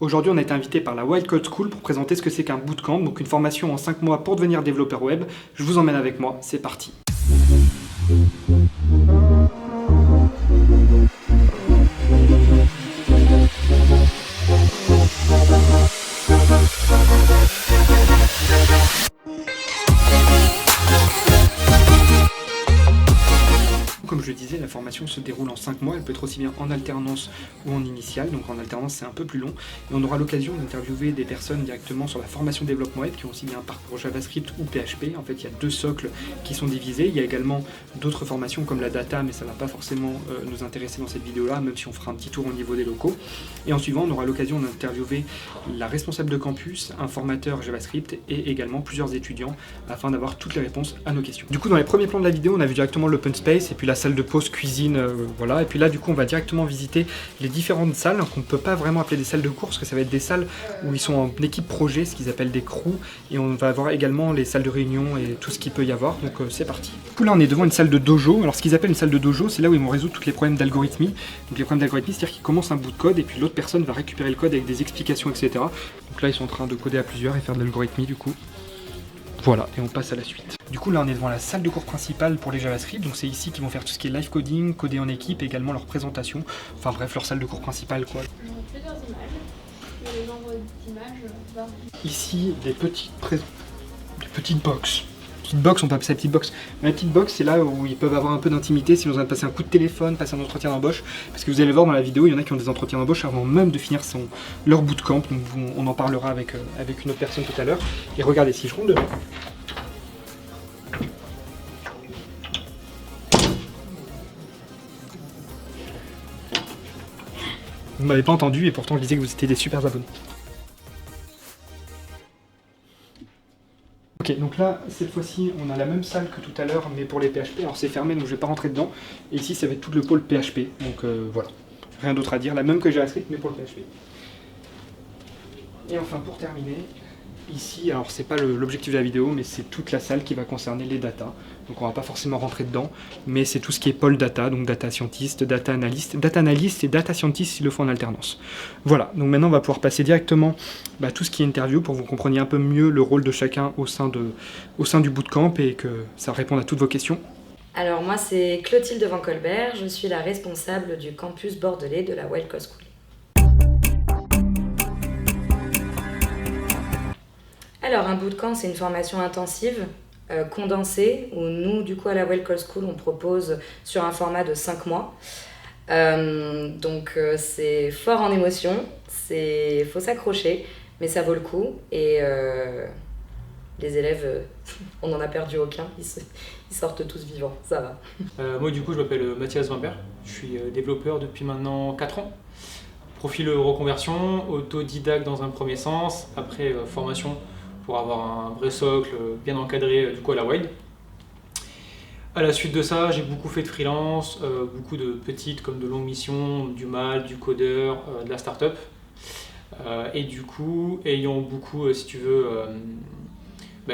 Aujourd'hui, on a été invité par la Wild Code School pour présenter ce que c'est qu'un bootcamp, donc une formation en 5 mois pour devenir développeur web. Je vous emmène avec moi, c'est parti. Comme je le disais, la formation se déroule en 5 mois, elle peut être aussi bien en alternance ou en initiale, donc en alternance c'est un peu plus long, et on aura l'occasion d'interviewer des personnes directement sur la formation développement web qui ont aussi bien un parcours JavaScript ou PHP. En fait, il y a 2 socles qui sont divisés, il y a également d'autres formations comme la data, mais ça ne va pas forcément nous intéresser dans cette vidéo-là, même si on fera un petit tour au niveau des locaux. Et en suivant, on aura l'occasion d'interviewer la responsable de campus, un formateur JavaScript et également plusieurs étudiants afin d'avoir toutes les réponses à nos questions. Du coup, dans les premiers plans de la vidéo, on a vu directement l'open space et puis la salle de pause cuisine, voilà. Et puis là, du coup, on va directement visiter les différentes salles qu'on ne peut pas vraiment appeler des salles de cours parce que ça va être des salles où ils sont en équipe projet, ce qu'ils appellent des crews, et on va avoir également les salles de réunion et tout ce qu'il peut y avoir. Donc c'est parti. Du coup, là, on est devant une salle de dojo. Alors, ce qu'ils appellent une salle de dojo, c'est là où ils vont résoudre tous les problèmes d'algorithmie. Donc, les problèmes d'algorithmie, c'est-à-dire qu'ils commencent un bout de code et puis l'autre personne va récupérer le code avec des explications, etc. Donc là, ils sont en train de coder à plusieurs et faire de l'algorithmie, du coup. Voilà, et on passe à la suite. Du coup, là, on est devant la salle de cours principale pour les JavaScript. Donc, c'est ici qu'ils vont faire tout ce qui est live coding, coder en équipe, et également leur présentation. Enfin, bref, leur salle de cours principale, quoi. Plusieurs images. Le nombre d'images. Ici, des petites box. Petite box, on peut appeler ça petite box. La petite box, c'est là où ils peuvent avoir un peu d'intimité si on a passer un coup de téléphone, passer un entretien d'embauche. Parce que vous allez voir dans la vidéo, il y en a qui ont des entretiens d'embauche avant même de finir leur bootcamp. Donc, on en parlera avec une autre personne tout à l'heure. Et regardez, si je rentre dedans. Vous ne m'avez pas entendu et pourtant je disais que vous étiez des super abonnés. Ok, donc là, cette fois-ci, on a la même salle que tout à l'heure, mais pour les PHP. Alors c'est fermé, donc je ne vais pas rentrer dedans. Et ici, ça va être tout le pôle PHP. Donc voilà, rien d'autre à dire. La même que JavaScript, mais pour le PHP. Et enfin, pour terminer, ici, alors c'est pas l'objectif de la vidéo, mais c'est toute la salle qui va concerner les data. Donc on va pas forcément rentrer dedans, mais c'est tout ce qui est pôle data, donc data scientist, data analyst et data scientist s'ils le font en alternance. Voilà, donc maintenant on va pouvoir passer directement tout ce qui est interview pour que vous compreniez un peu mieux le rôle de chacun au sein du bootcamp et que ça réponde à toutes vos questions. Alors moi c'est Clotilde Van Colbert, je suis la responsable du campus bordelais de la Wild Code School. Alors un bootcamp c'est une formation intensive, condensée, où nous du coup à la Wild Code School on propose sur un format de 5 mois. Donc c'est fort en émotion, faut s'accrocher, mais ça vaut le coup et les élèves, on n'en a perdu aucun, ils sortent tous vivants, ça va. Moi du coup je m'appelle Mathias Wimbert, je suis développeur depuis maintenant 4 ans. Profil reconversion, autodidacte dans un premier sens, après formation pour avoir un vrai socle bien encadré du coup à la Wild. À la suite de ça, j'ai beaucoup fait de freelance, beaucoup de petites comme de longues missions, du mal, du codeur, de la start-up. Et du coup, ayant beaucoup, si tu veux,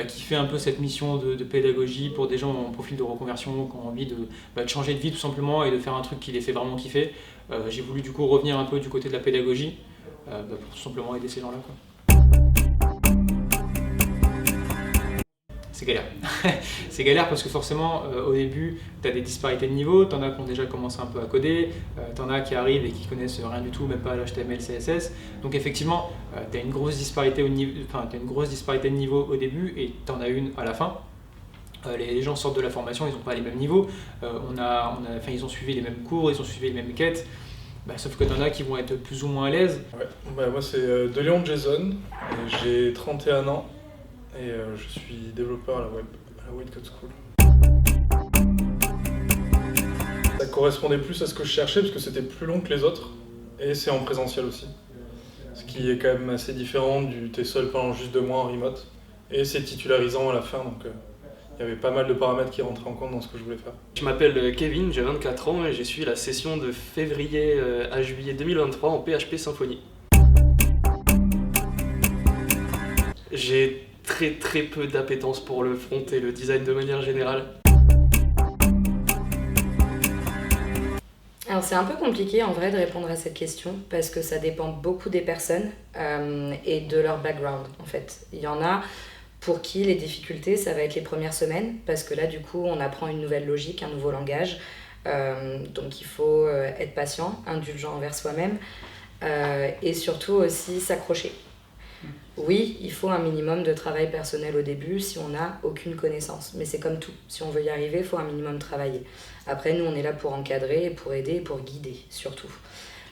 kiffé un peu cette mission de pédagogie pour des gens en profil de reconversion qui ont envie de changer de vie tout simplement et de faire un truc qui les fait vraiment kiffer, j'ai voulu du coup revenir un peu du côté de la pédagogie pour tout simplement aider ces gens-là, quoi. C'est galère. C'est galère parce que forcément, au début, tu as des disparités de niveau, tu en as qui ont déjà commencé un peu à coder, tu en as qui arrivent et qui connaissent rien du tout, même pas l'HTML, CSS. Donc effectivement, tu as une grosse disparité de niveau au début et tu en as une à la fin. Les gens sortent de la formation, ils n'ont pas les mêmes niveaux, ils ont suivi les mêmes cours, ils ont suivi les mêmes quêtes. Sauf que tu en as qui vont être plus ou moins à l'aise. Ouais. Moi c'est De Léon Jason, j'ai 31 ans. Et je suis développeur à la Wild Code School. Ça correspondait plus à ce que je cherchais parce que c'était plus long que les autres et c'est en présentiel aussi. Ce qui est quand même assez différent du t'es seul pendant juste 2 mois en remote. Et c'est titularisant à la fin, donc il y avait pas mal de paramètres qui rentraient en compte dans ce que je voulais faire. Je m'appelle Kevin, j'ai 24 ans et j'ai suivi la session de février à juillet 2023 en PHP Symfony. J'ai très peu d'appétence pour le front et le design de manière générale. Alors c'est un peu compliqué en vrai de répondre à cette question parce que ça dépend beaucoup des personnes et de leur background en fait. Il y en a pour qui les difficultés ça va être les premières semaines parce que là du coup on apprend une nouvelle logique, un nouveau langage. Donc il faut être patient, indulgent envers soi-même et surtout aussi s'accrocher. Oui, il faut un minimum de travail personnel au début si on n'a aucune connaissance. Mais c'est comme tout. Si on veut y arriver, il faut un minimum travailler. Après, nous, on est là pour encadrer, pour aider et pour guider, surtout.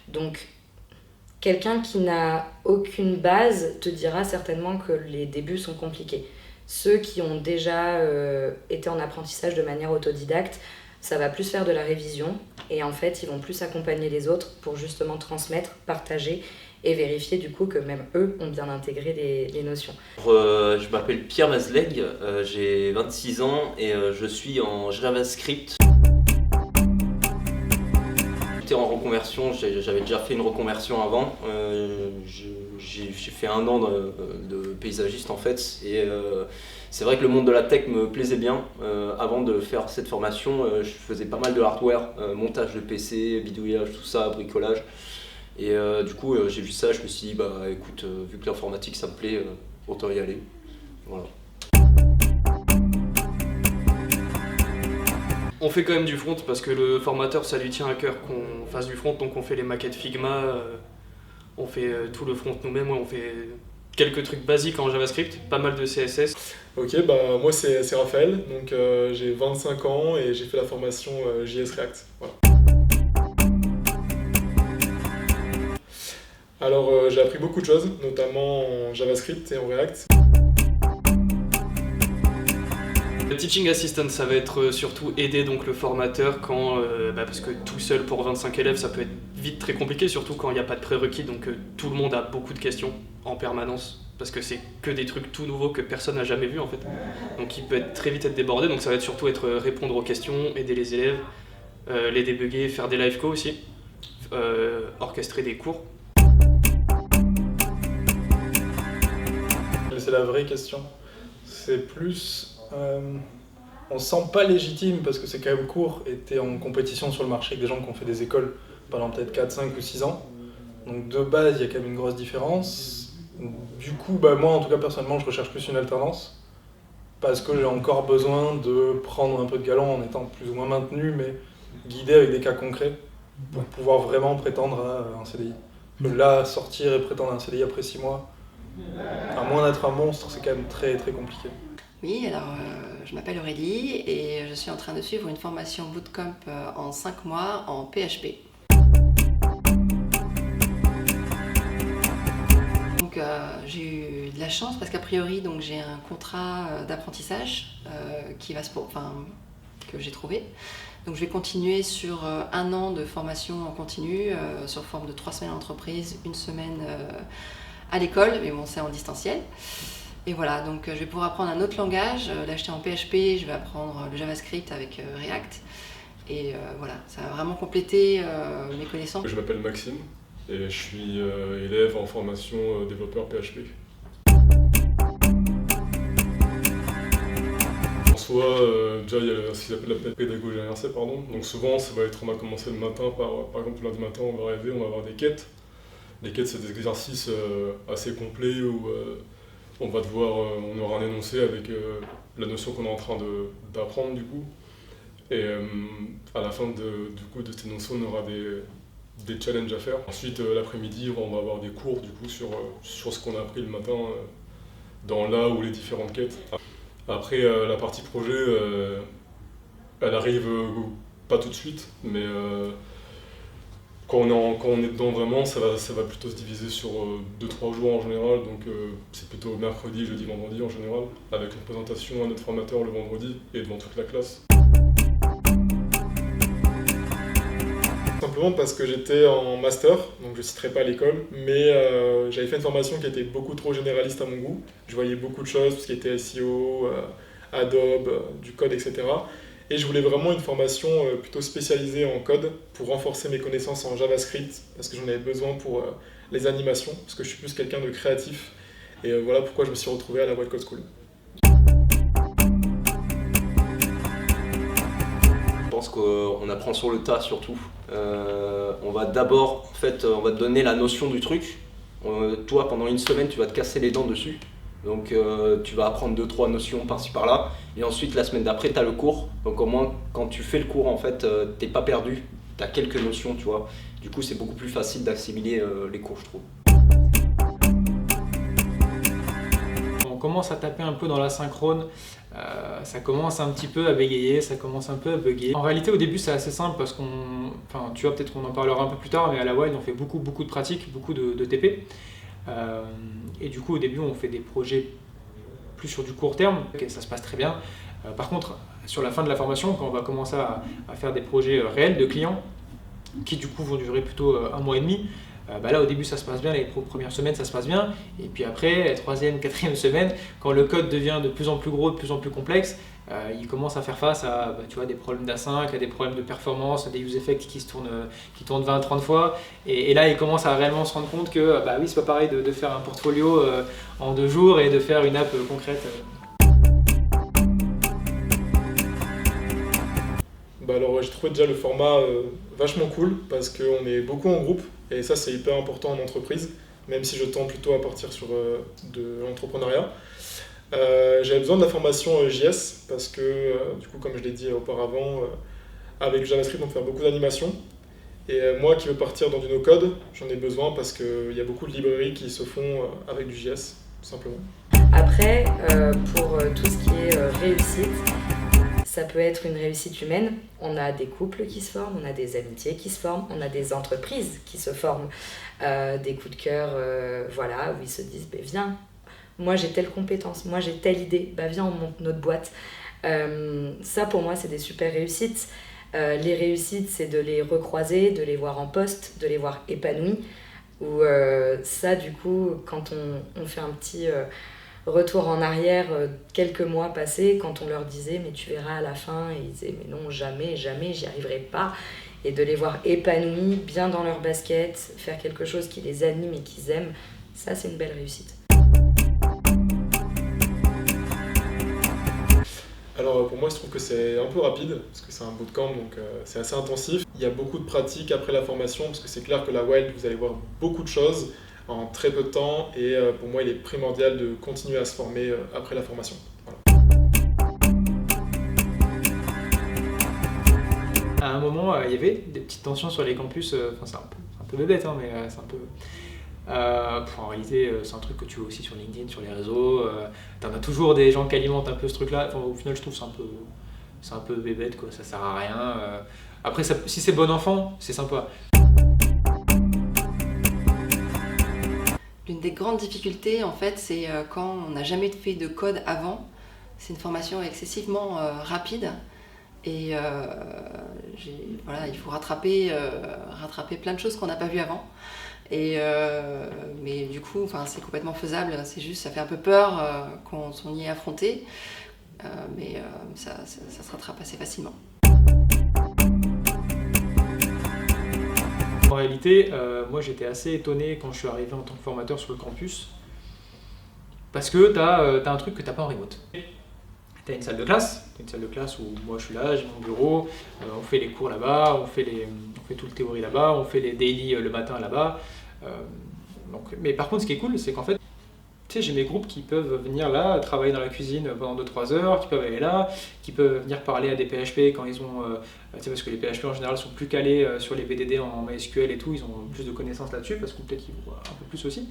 Donc, quelqu'un qui n'a aucune base te dira certainement que les débuts sont compliqués. Ceux qui ont déjà été en apprentissage de manière autodidacte, ça va plus faire de la révision. Et en fait, ils vont plus accompagner les autres pour justement transmettre, partager et vérifier du coup que même eux ont bien intégré les notions. Je m'appelle Pierre Mazleg, j'ai 26 ans et je suis en JavaScript. J'étais en reconversion, j'avais déjà fait une reconversion avant. J'ai fait 1 an de paysagiste en fait et c'est vrai que le monde de la tech me plaisait bien. Avant de faire cette formation, je faisais pas mal de hardware, montage de PC, bidouillage, tout ça, bricolage. Et du coup, j'ai vu ça, je me suis dit, bah écoute, vu que l'informatique ça me plaît, autant y aller. Voilà. On fait quand même du front parce que le formateur ça lui tient à cœur qu'on fasse du front, donc on fait les maquettes Figma, on fait tout le front nous-mêmes, on fait quelques trucs basiques en JavaScript, pas mal de CSS. Ok, bah moi c'est Raphaël, donc j'ai 25 ans et j'ai fait la formation JS React. Voilà. Alors j'ai appris beaucoup de choses, notamment en JavaScript et en React. Le teaching assistant, ça va être surtout aider donc le formateur quand, parce que tout seul pour 25 élèves, ça peut être vite très compliqué, surtout quand il n'y a pas de prérequis, donc tout le monde a beaucoup de questions en permanence, parce que c'est que des trucs tout nouveaux que personne n'a jamais vu en fait. Donc il peut très vite être débordé, donc ça va être surtout répondre aux questions, aider les élèves, les débugger, faire des live co aussi, orchestrer des cours. C'est la vraie question. C'est plus... on se sent pas légitime parce que c'est quand même court et t'es en compétition sur le marché avec des gens qui ont fait des écoles pendant peut-être 4, 5 ou 6 ans. Donc de base, il y a quand même une grosse différence. Du coup, moi en tout cas personnellement, je recherche plus une alternance parce que j'ai encore besoin de prendre un peu de galon en étant plus ou moins maintenu, mais guidé avec des cas concrets pour pouvoir vraiment prétendre à un CDI. Là, sortir et prétendre à un CDI après 6 mois, à moins d'être un monstre, c'est quand même très très compliqué. Oui, alors je m'appelle Aurélie et je suis en train de suivre une formation bootcamp en 5 mois en PHP. Donc j'ai eu de la chance parce qu'a priori donc, j'ai un contrat d'apprentissage que j'ai trouvé. Donc je vais continuer sur 1 an de formation en continu, sur forme de 3 semaines en entreprise, 1 semaine à l'école, mais bon c'est en distanciel. Et voilà, donc je vais pouvoir apprendre un autre langage. Là j'étais en PHP, je vais apprendre le JavaScript avec React. Et voilà, ça va vraiment compléter mes connaissances. Je m'appelle Maxime et je suis élève en formation développeur PHP. En soi, déjà il y a ce qu'ils appellent la pédagogie inversée, pardon. Donc souvent ça va être, on va commencer le matin par exemple lundi matin on va rêver, on va avoir des quêtes. Les quêtes c'est des exercices assez complets où on va on aura un énoncé avec la notion qu'on est en train d'apprendre du coup. Et à la fin de cet énoncé, on aura des challenges à faire. Ensuite, l'après-midi, on va avoir des cours du coup sur ce qu'on a appris le matin dans là où les différentes quêtes. Après, la partie projet, elle arrive pas tout de suite, mais quand on est dedans vraiment, ça va plutôt se diviser sur 2-3 jours en général, donc c'est plutôt mercredi, jeudi, vendredi en général, avec une présentation à notre formateur le vendredi et devant toute la classe. Simplement parce que j'étais en master, donc je citerai pas l'école, mais j'avais fait une formation qui était beaucoup trop généraliste à mon goût. Je voyais beaucoup de choses, tout ce qui était SEO, Adobe, du code, etc. Et je voulais vraiment une formation plutôt spécialisée en code pour renforcer mes connaissances en JavaScript parce que j'en avais besoin pour les animations, parce que je suis plus quelqu'un de créatif. Et voilà pourquoi je me suis retrouvé à la Wild Code School. Je pense qu'on apprend sur le tas surtout. On va d'abord, en fait, on va te donner la notion du truc. Toi, pendant une semaine, tu vas te casser les dents dessus. Donc tu vas apprendre 2-3 notions par-ci par-là. Et ensuite, la semaine d'après, tu as le cours. Donc au moins, quand tu fais le cours, en fait, t'es pas perdu. Tu as quelques notions, tu vois. Du coup, c'est beaucoup plus facile d'assimiler les cours, je trouve. On commence à taper un peu dans l'asynchrone, ça commence un petit peu à bégayer, ça commence un peu à bugger. En réalité, au début, c'est assez simple parce tu vois, peut-être qu'on en parlera un peu plus tard, mais à la Wild, on fait beaucoup de pratiques, beaucoup de TP. Et du coup, au début, on fait des projets plus sur du court terme, et ça se passe très bien. Par contre, sur la fin de la formation, quand on va commencer à faire des projets réels de clients, qui du coup vont durer plutôt 1 mois et demi, là au début ça se passe bien, les premières semaines ça se passe bien, et puis après, la 3e, 4e semaine, quand le code devient de plus en plus gros, de plus en plus complexe, il commence à faire face à tu vois, des problèmes d'async, à des problèmes de performance, à des use effects qui tournent 20-30 fois, et là il commence à réellement se rendre compte que oui, c'est pas pareil de faire un portfolio en 2 jours et de faire une app concrète. Alors j'ai trouvé déjà le format vachement cool parce qu'on est beaucoup en groupe et ça c'est hyper important en entreprise, même si je tends plutôt à partir sur de l'entrepreneuriat. J'avais besoin de la formation JS parce que du coup, comme je l'ai dit auparavant, avec le JavaScript on peut faire beaucoup d'animations et moi qui veux partir dans du no-code, j'en ai besoin parce qu'il y a beaucoup de librairies qui se font avec du JS, tout simplement. Après, pour tout ce qui est réussite, ça peut être une réussite humaine. On a des couples qui se forment, on a des amitiés qui se forment, on a des entreprises qui se forment, des coups de cœur, où ils se disent viens, moi j'ai telle compétence, moi j'ai telle idée, viens on monte notre boîte. Ça pour moi c'est des super réussites. Les réussites c'est de les recroiser, de les voir en poste, de les voir épanouis. Ou ça du coup quand on fait un petit retour en arrière, quelques mois passés, quand on leur disait mais tu verras à la fin, et ils disaient mais non, jamais j'y arriverai pas, et de les voir épanouis, bien dans leur basket, faire quelque chose qui les anime et qu'ils aiment, ça c'est une belle réussite. Alors pour moi je trouve que c'est un peu rapide parce que c'est un bootcamp donc c'est assez intensif. Il y a beaucoup de pratiques après la formation parce que c'est clair que la Wild vous allez voir beaucoup de choses en très peu de temps et pour moi il est primordial de continuer à se former après la formation. Voilà. À un moment il y avait des petites tensions sur les campus, c'est un peu bébête mais c'est un peu... en réalité c'est un truc que tu vois aussi sur LinkedIn, sur les réseaux, t'en as toujours des gens qui alimentent un peu ce truc là, au final je trouve c'est un peu bébête quoi, ça sert à rien. Après si c'est bon enfant c'est sympa. L'une des grandes difficultés, en fait, c'est quand on n'a jamais fait de code avant. C'est une formation excessivement rapide et il faut rattraper plein de choses qu'on n'a pas vues avant. Mais du coup, c'est complètement faisable. C'est juste, ça fait un peu peur quand on y est affronté, mais ça se rattrape assez facilement. En réalité, moi j'étais assez étonné quand je suis arrivé en tant que formateur sur le campus parce que t'as un truc que t'as pas en remote. T'as une salle de classe où moi je suis là, j'ai mon bureau, on fait les cours là-bas, on fait tout le théorie là-bas, on fait les daily le matin là-bas. Mais par contre ce qui est cool c'est qu'en fait j'ai mes groupes qui peuvent venir là, travailler dans la cuisine pendant 2-3 heures, qui peuvent aller là, qui peuvent venir parler à des PHP quand ils ont... parce que les PHP en général sont plus calés sur les BDD en MySQL et tout, ils ont plus de connaissances là-dessus, parce que peut-être qu'ils voient un peu plus aussi.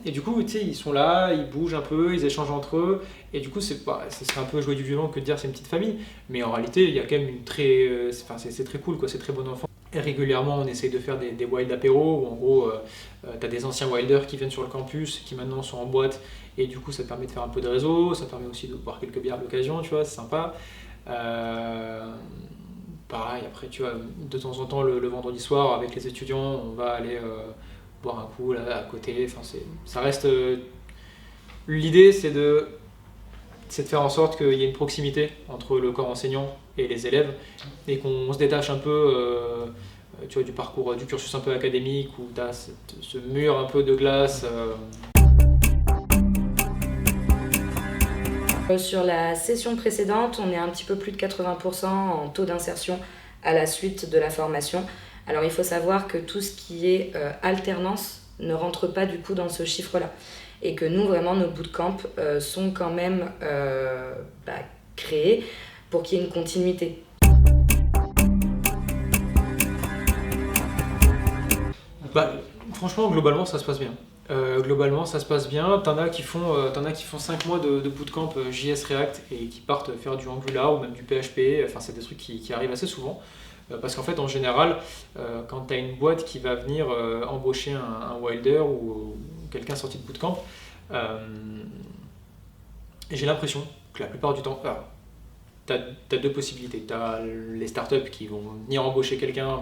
Et du coup, ils sont là, ils bougent un peu, ils échangent entre eux, et du coup, c'est un peu jouer du vivant que de dire c'est une petite famille, mais en réalité, il y a quand même une très... c'est très cool, quoi, c'est très bon enfant. Et régulièrement, on essaye de faire des wild apéros où en gros, tu as des anciens wilders qui viennent sur le campus, qui maintenant sont en boîte, et du coup, ça te permet de faire un peu de réseau, ça permet aussi de boire quelques bières à l'occasion, tu vois, c'est sympa. Pareil, après, tu vois, de temps en temps, le vendredi soir, avec les étudiants, on va aller boire un coup là, à côté. Ça reste. L'idée, c'est de faire en sorte qu'il y ait une proximité entre le corps enseignant et les élèves et qu'on se détache un peu tu vois, du parcours, du cursus un peu académique où tu as ce mur un peu de glace. Sur la session précédente, on est un petit peu plus de 80% en taux d'insertion à la suite de la formation. Alors il faut savoir que tout ce qui est alternance ne rentre pas du coup dans ce chiffre-là. Et que nous, vraiment, nos bootcamps sont quand même créés pour qu'il y ait une continuité. Franchement, globalement, ça se passe bien. T'en as qui font 5 mois de bootcamp JS React et qui partent faire du Angular ou même du PHP. Enfin, c'est des trucs qui arrivent assez souvent. Parce qu'en fait, en général, quand tu as une boîte qui va venir embaucher un welder ou quelqu'un sorti de bootcamp, j'ai l'impression que la plupart du temps, tu as deux possibilités. Tu as les startups qui vont venir embaucher quelqu'un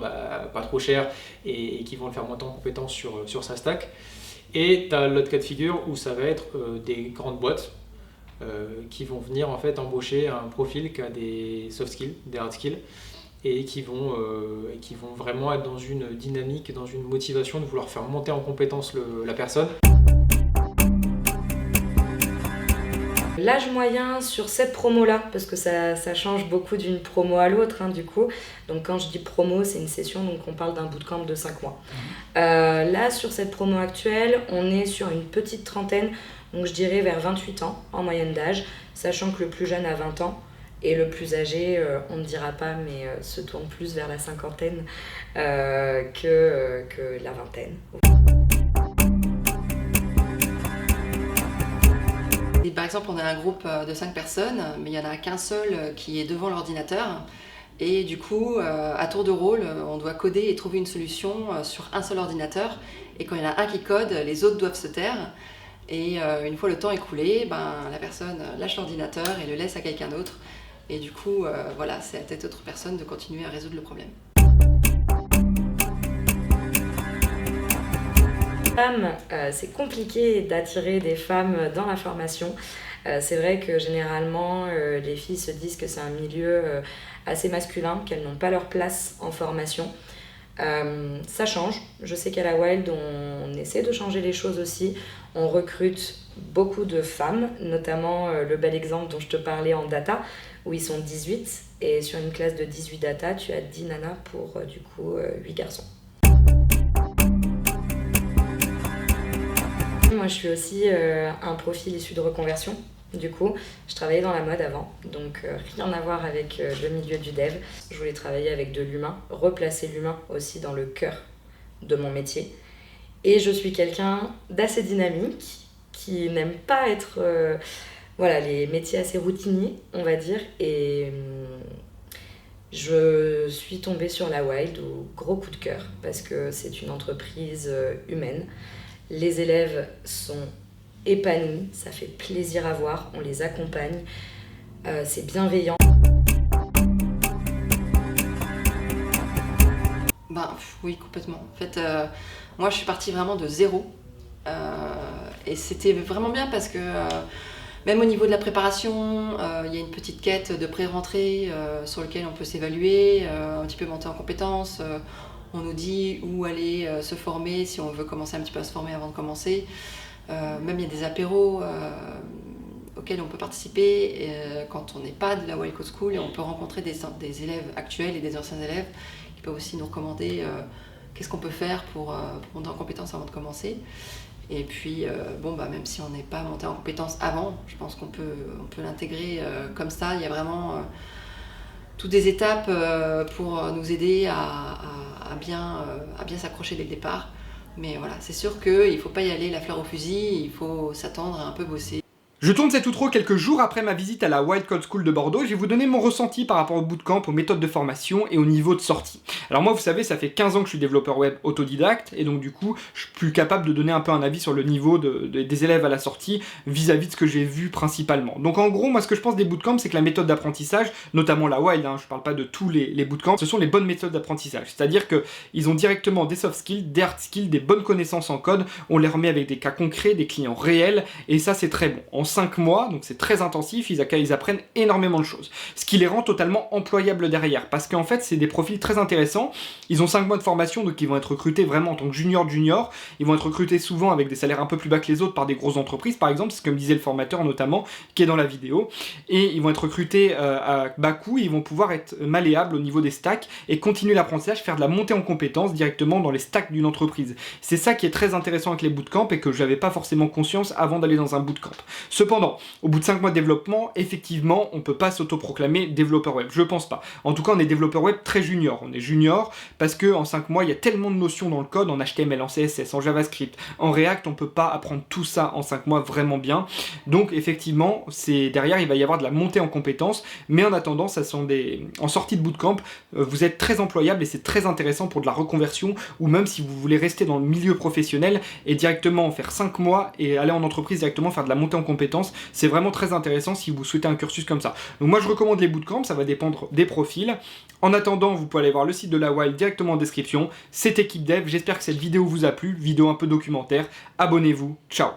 pas trop cher et qui vont le faire monter en compétence sur sa stack. Et tu as l'autre cas de figure où ça va être des grandes boîtes qui vont venir en fait embaucher un profil qui a des soft skills, des hard skills, et qui vont vraiment être dans une dynamique, dans une motivation de vouloir faire monter en compétence la personne. L'âge moyen sur cette promo-là, parce que ça change beaucoup d'une promo à l'autre, du coup. Donc quand je dis promo, c'est une session, donc on parle d'un bootcamp de 5 mois. Là, sur cette promo actuelle, on est sur une petite trentaine, donc je dirais vers 28 ans en moyenne d'âge, sachant que le plus jeune a 20 ans. Et le plus âgé, on ne dira pas, mais se tourne plus vers la cinquantaine que la vingtaine. Et par exemple, on a un groupe de 5 personnes, mais il n'y en a qu'un seul qui est devant l'ordinateur. Et du coup, à tour de rôle, on doit coder et trouver une solution sur un seul ordinateur. Et quand il y en a un qui code, les autres doivent se taire. Et une fois le temps écoulé, la personne lâche l'ordinateur et le laisse à quelqu'un d'autre. Et du coup, c'est à cette autre personne de continuer à résoudre le problème. C'est compliqué d'attirer des femmes dans la formation. C'est vrai que généralement, les filles se disent que c'est un milieu assez masculin, qu'elles n'ont pas leur place en formation. Ça change. Je sais qu'à la Wild, on essaie de changer les choses aussi. On recrute beaucoup de femmes, notamment le bel exemple dont je te parlais en data, où ils sont 18, et sur une classe de 18 data, tu as 10 nanas pour 8 garçons. Moi, je suis aussi un profil issu de reconversion. Du coup, je travaillais dans la mode avant, donc rien à voir avec le milieu du dev. Je voulais travailler avec de l'humain, replacer l'humain aussi dans le cœur de mon métier. Et je suis quelqu'un d'assez dynamique, qui n'aime pas être... les métiers assez routiniers, on va dire. Et je suis tombée sur la Wild au gros coup de cœur, parce que c'est une entreprise humaine. Les élèves sont épanouis, ça fait plaisir à voir, on les accompagne, c'est bienveillant. Oui, complètement. En fait, moi je suis partie vraiment de zéro. Et c'était vraiment bien parce que même au niveau de la préparation, il y a une petite quête de pré-rentrée sur laquelle on peut s'évaluer, un petit peu monter en compétences. On nous dit où aller se former si on veut commencer un petit peu à se former avant de commencer. Même il y a des apéros auxquels on peut participer quand on n'est pas de la Wild Code School, et on peut rencontrer des élèves actuels et des anciens élèves qui peuvent aussi nous recommander qu'est-ce qu'on peut faire pour monter en compétences avant de commencer. Et puis, même si on n'est pas monté en compétences avant, je pense qu'on peut l'intégrer comme ça. Il y a vraiment toutes des étapes pour nous aider à bien s'accrocher dès le départ. Mais voilà, c'est sûr qu'il ne faut pas y aller la fleur au fusil, il faut s'attendre à un peu bosser. Je tourne cette outro quelques jours après ma visite à la Wild Code School de Bordeaux. Je vais vous donner mon ressenti par rapport au bootcamp, aux méthodes de formation et au niveau de sortie. Alors moi, vous savez, ça fait 15 ans que je suis développeur web autodidacte, et donc du coup, je suis plus capable de donner un peu un avis sur le niveau des élèves à la sortie vis-à-vis de ce que j'ai vu principalement. Donc en gros, moi ce que je pense des bootcamps, c'est que la méthode d'apprentissage, notamment la Wild, je parle pas de tous les bootcamps, ce sont les bonnes méthodes d'apprentissage. C'est-à-dire qu'ils ont directement des soft skills, des hard skills, des bonnes connaissances en code, on les remet avec des cas concrets, des clients réels, et ça c'est très bon. 5 mois, donc c'est très intensif, ils apprennent énormément de choses. Ce qui les rend totalement employables derrière, parce qu'en fait c'est des profils très intéressants, ils ont 5 mois de formation, donc ils vont être recrutés vraiment en tant que junior, ils vont être recrutés souvent avec des salaires un peu plus bas que les autres par des grosses entreprises par exemple, c'est comme disait le formateur notamment, qui est dans la vidéo, et ils vont être recrutés à bas coût, ils vont pouvoir être malléables au niveau des stacks, et continuer l'apprentissage, faire de la montée en compétences directement dans les stacks d'une entreprise. C'est ça qui est très intéressant avec les bootcamps, et que je n'avais pas forcément conscience avant d'aller dans un bootcamp. Cependant, au bout de 5 mois de développement, effectivement, on peut pas s'autoproclamer développeur web. Je pense pas. En tout cas, on est développeur web très junior. On est junior parce que en 5 mois, il y a tellement de notions dans le code, en HTML, en CSS, en JavaScript, en React, on peut pas apprendre tout ça en 5 mois vraiment bien. Donc, effectivement, derrière, il va y avoir de la montée en compétences. Mais en attendant, en sortie de bootcamp, vous êtes très employable et c'est très intéressant pour de la reconversion, ou même si vous voulez rester dans le milieu professionnel et directement faire 5 mois et aller en entreprise directement faire de la montée en compétences. C'est vraiment très intéressant si vous souhaitez un cursus comme ça. Donc moi je recommande les bootcamps, ça va dépendre des profils. En attendant, vous pouvez aller voir le site de la Wild directement en description. C'était Keep Dev, j'espère que cette vidéo vous a plu, vidéo un peu documentaire. Abonnez-vous, ciao.